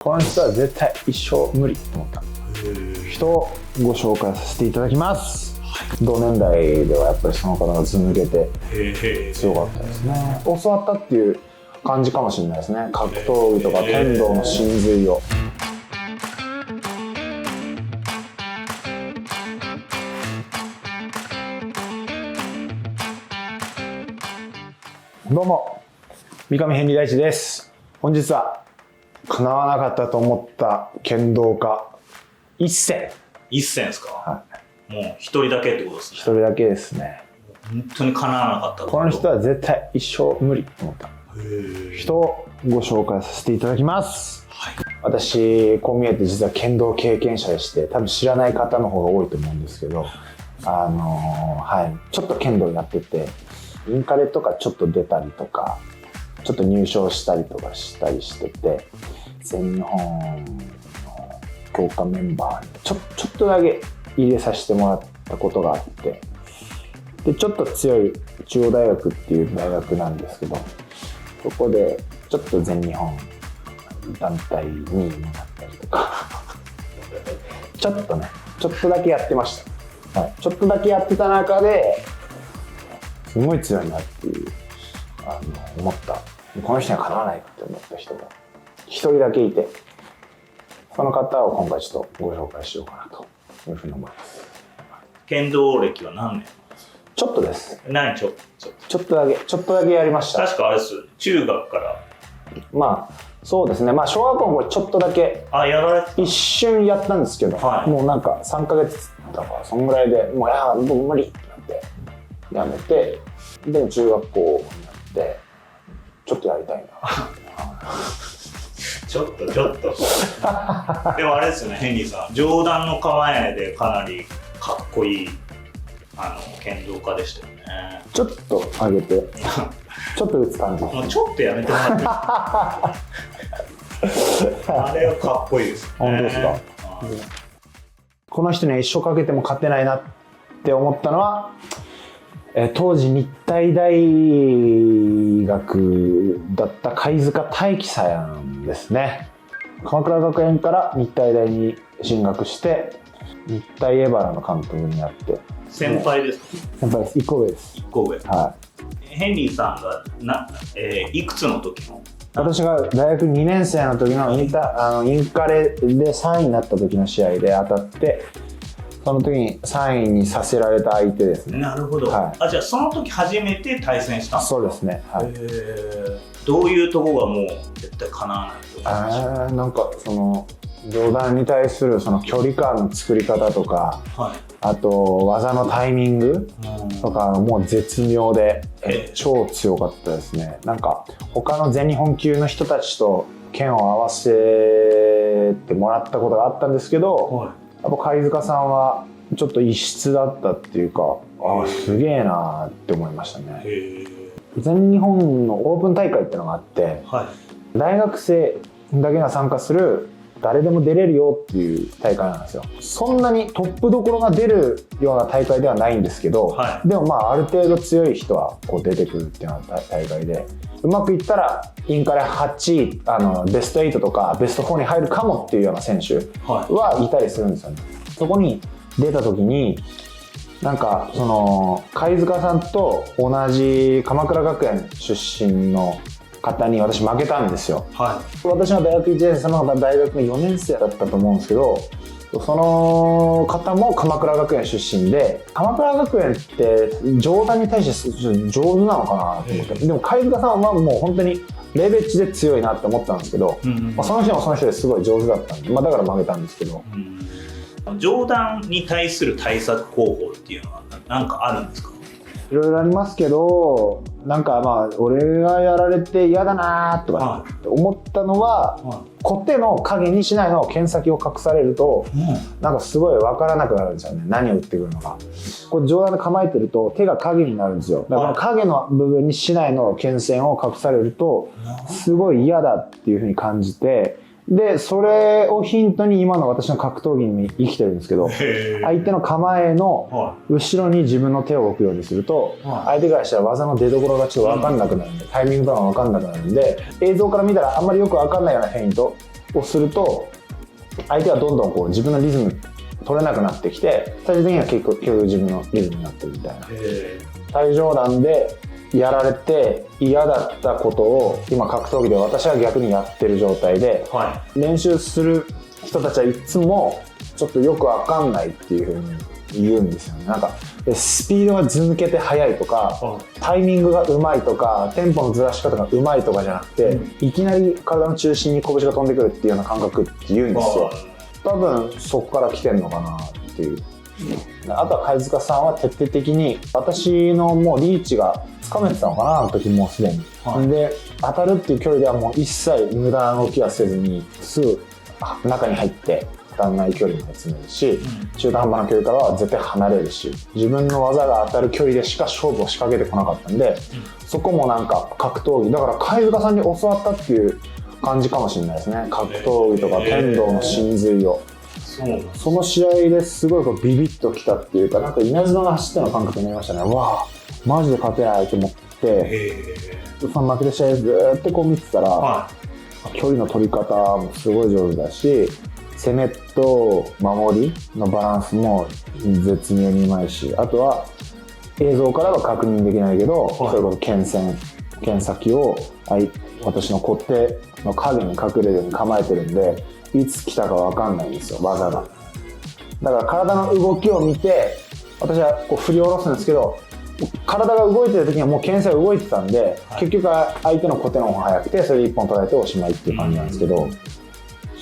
この人は絶対一生無理と思った人をご紹介させていただきます。同年代ではやっぱりその方がず抜けて強かったですね。教わったっていう感じかもしれないですね。格闘技とか剣道の真髄を。どうも三上変理大地です。本日は叶わなかったと思った剣道家一戦ですか、はい、もう一人だけってことですね。一人だけですね。本当に叶わなかった。この人は絶対一生無理と思った人をご紹介させていただきます。はい、私こう見えて実は剣道経験者でして、多分知らない方の方が多いと思うんですけど、はい、ちょっと剣道やっててインカレとかちょっと出たりとかちょっと入賞したりとかしたりしてて、全日本の強化メンバーにちょっとだけ入れさせてもらったことがあって、でちょっと強い中央大学っていう大学なんですけど、そこでちょっと全日本団体2位になったりとかちょっとだけやってました、はい、ちょっとだけやってた中ですごい強いなっていう思った、この人にはかなわないって思った人が一人だけいて、その方を今回ちょっとご紹介しようかなというふうに思います。剣道歴は何年？ちょっとです。ちょっとだけやりました。確かあれです、中学から。まあそうですね、まあ小学校もちょっとだけやられて一瞬やったんですけど、はい、もうなんか3ヶ月とかそんぐらいでもう僕無理ってなってやめて、で中学校になってちょっとやりたいなちょっとでもあれですよね、ヘンリーさん上段の構えでかなりかっこいい剣道家でしたよね。ちょっと上げてちょっと打つ感じ。もうちょっとやめてもらっていいあれはかっこいいですね。本当ですか。この人には一生かけても勝てないなって思ったのは、当時日体大学だった貝塚大輝さんですね。鎌倉学園から日体大に進学して日体エバラの監督になって。先輩ですか？先輩です。1個上です。1個上。はい。ヘンリーさんがいくつの時の？私が大学2年生の時のインカレで3位になった時の試合で当たって、その時に3位にさせられた相手ですね。なるほど、はい、じゃあその時初めて対戦したんですか？そうですね、はい、どういうとこがもう絶対かなわないと思いました？なんかその上段に対するその距離感の作り方とか、はい、あと技のタイミングとかもう絶妙で、超強かったですね。なんか他の全日本級の人たちと剣を合わせてもらったことがあったんですけど、はい、やっぱ貝塚さんはちょっと異質だったっていうか、すげえなって思いましたね。全日本のオープン大会っていうのがあって、はい、大学生だけが参加する誰でも出れるよっていう大会なんですよ。そんなにトップどころが出るような大会ではないんですけど、はい、でもまあある程度強い人はこう出てくるっていうような大会で、うまくいったらインカレ8位ベスト8とかベスト4に入るかもっていうような選手はいたりするんですよね。そこに出た時になんかその貝塚さんと同じ鎌倉学園出身の方に私負けたんですよ、はい、私の大学1年生、その方大学4年生だったと思うんですけど、その方も鎌倉学園出身で、鎌倉学園って上段に対して上手なのかなと思って、でも貝塚さんはもう本当にレベチで強いなって思ったんですけど、その人もその人ですごい上手だったんで、だから負けたんですけど、上段に対する対策方法っていうのは何かあるんですか？いろいろありますけど、なんかまあ俺がやられて嫌だなとか思ったのは、小手の影にしないの剣先を隠されると、なんかすごい分からなくなるんですよね、何を打ってくるのか。これ上段で構えてると手が影になるんですよ。だから影の部分にしないの剣線を隠されるとすごい嫌だっていうふうに感じて、でそれをヒントに今の私の格闘技に生きてるんですけど、相手の構えの後ろに自分の手を置くようにすると、相手からしたら技の出所がちょっと分かんなくなるんで、タイミングとか分かんなくなるんで、映像から見たらあんまりよく分かんないようなフェイントをすると相手はどんどんこう自分のリズム取れなくなってきて、最終的には結局自分のリズムになってるみたいな。最上段でやられて嫌だったことを今格闘技で私は逆にやってる状態で、はい、練習する人たちはいつもちょっとよくわかんないっていう風に言うんですよね。なんかスピードがず抜けて速いとか、タイミングがうまいとか、テンポのずらし方がうまいとかじゃなくて、いきなり体の中心に拳が飛んでくるっていうような感覚って言うんですよ。多分そこから来てんのかなっていう。あとは貝塚さんは徹底的に私のもうリーチがつかめてたのかな、あの時もうすでに、はい、で当たるっていう距離ではもう一切無駄な動きはせずにすぐ中に入って当たらない距離も詰めるし、中途半端な距離からは絶対離れるし、自分の技が当たる距離でしか勝負を仕掛けてこなかったんで、そこもなんか格闘技だから貝塚さんに教わったっていう感じかもしれないですね。格闘技とか剣道の真髄を、その試合ですごいこうビビッときたっていうか、なんか稲妻が走ったような感覚になりましたね。わあマジで勝てないと思って、その負けた試合ずっとこう見てたら、距離の取り方もすごい上手だし、攻めと守りのバランスも絶妙にうまいし、あとは映像からは確認できないけど、それこそ剣先を私の小手の影に隠れるように構えてるんで、いつ来たか分かんないんですよ、技が。だから体の動きを見て私はこう振り下ろすんですけど、体が動いてる時にはもう剣先が動いてたんで、結局相手の小手の方が速くて、それで一本取られておしまいっていう感じなんですけど、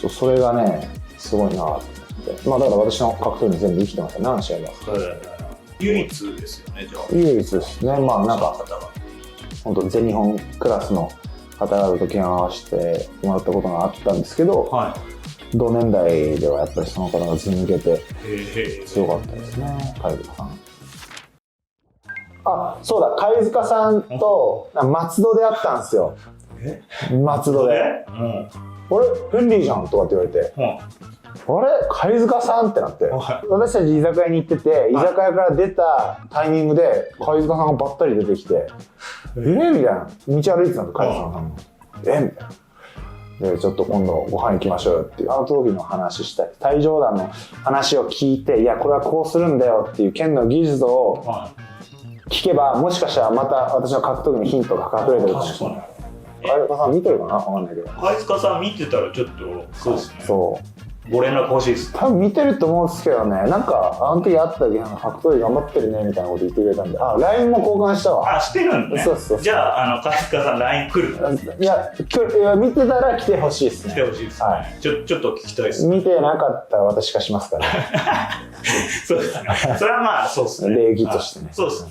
それがねすごいなと思って、だから私の格闘技に全部生きてますよ、何試合が。唯一ですよね、じゃあ。唯一ですね。なんか本当全日本クラスの方々と剣を合わせてもらったことがあったんですけど、同年代ではやっぱりその方がず抜けて強かったですね、貝塚さん。あ、そうだ、貝塚さんと松戸で会ったんですよ。松戸で。俺ヘンリーじゃんとかって言われて、あれ貝塚さんってなって、私たち居酒屋に行ってて、居酒屋から出たタイミングで貝塚さんがばったり出てきて、みたいな、道歩いてたんですよ、貝塚さんも。みたいな。でちょっと今度ご飯行きましょうよっていう、あの時の話したり、最上段の話を聞いて、いやこれはこうするんだよっていう剣の技術を聞けば、もしかしたらまた私の格闘技のヒントが隠れてるかもしれない。貝塚さん見てるかな、わかんないけど。貝塚さん見てたらちょっとそうですね。ご連絡欲しいです。多分見てると思うんですけどね、なんかあの時会った時格闘技頑張ってるねみたいなこと言ってくれたんで、LINE も交換したわ。してるんだね。そうじゃあ貝塚さん LINE 来る？いや見てたら来てほしいですね。来てほしいですね。ちょっと聞きたいです。見てなかったら私がしますから。そうですね。それはまあそうですね。礼儀としてね。そうですね。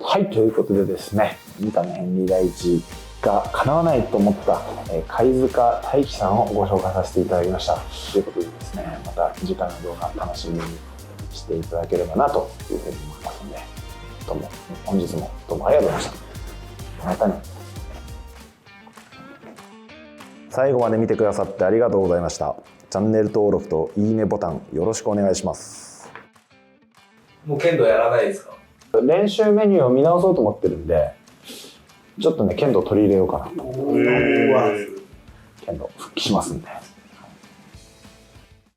はい、ということでですね、三上ヘンリー第一が叶わないと思った貝塚大輝さんをご紹介させていただきました。ということでですね、また次回の動画楽しみにしていただければなというふうに思いますので、どうも本日もどうもありがとうございました。またね。最後まで見てくださってありがとうございました。チャンネル登録といいねボタンよろしくお願いします。もう剣道やらないですか？練習メニューを見直そうと思ってるんで、ちょっとね剣道取り入れようかなと。剣道復帰しますんで。